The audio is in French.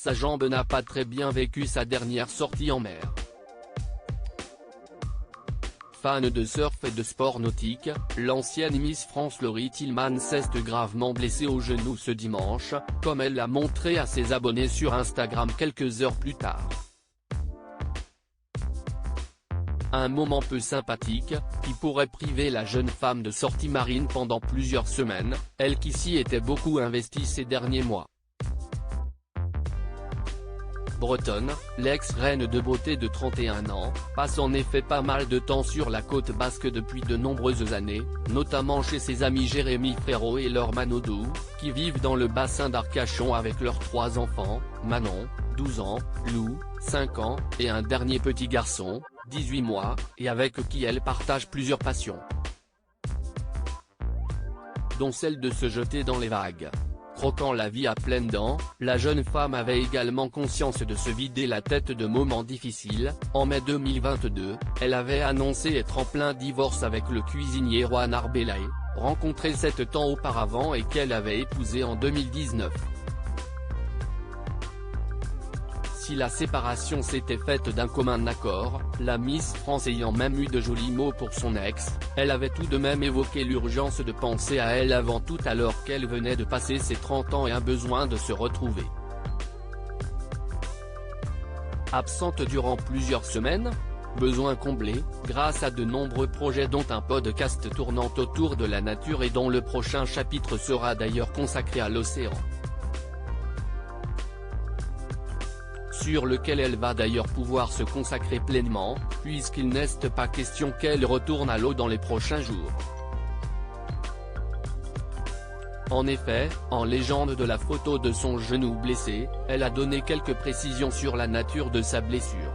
sa jambe n'a pas très bien vécu sa dernière sortie en mer. Fan de surf et de sport nautique, l'ancienne Miss France Laurie Tillman s'est gravement blessée au genou ce dimanche, comme elle l'a montré à ses abonnés sur Instagram quelques heures plus tard. Un moment peu sympathique, qui pourrait priver la jeune femme de sorties marines pendant plusieurs semaines, elle qui s'y était beaucoup investie ces derniers mois. Bretonne, l'ex-reine de beauté de 31 ans, passe en effet pas mal de temps sur la côte basque depuis de nombreuses années, notamment chez ses amis Jérémy Frérot et leur Manodou, qui vivent dans le bassin d'Arcachon avec leurs 3 enfants, Manon, 12 ans, Lou, 5 ans, et un dernier petit garçon, 18 mois, et avec qui elle partage plusieurs passions, dont celle de se jeter dans les vagues. Croquant la vie à pleines dents, la jeune femme avait également conscience de se vider la tête de moments difficiles. En mai 2022, elle avait annoncé être en plein divorce avec le cuisinier Juan Arbelae, rencontré 7 ans auparavant et qu'elle avait épousé en 2019. Si la séparation s'était faite d'un commun accord, la Miss France ayant même eu de jolis mots pour son ex, elle avait tout de même évoqué l'urgence de penser à elle avant tout alors qu'elle venait de passer ses 30 ans et un besoin de se retrouver. Absente durant plusieurs semaines ? Besoin comblé, grâce à de nombreux projets dont un podcast tournant autour de la nature et dont le prochain chapitre sera d'ailleurs consacré à l'océan, sur lequel elle va d'ailleurs pouvoir se consacrer pleinement, puisqu'il n'est pas question qu'elle retourne à l'eau dans les prochains jours. En effet, en légende de la photo de son genou blessé, elle a donné quelques précisions sur la nature de sa blessure.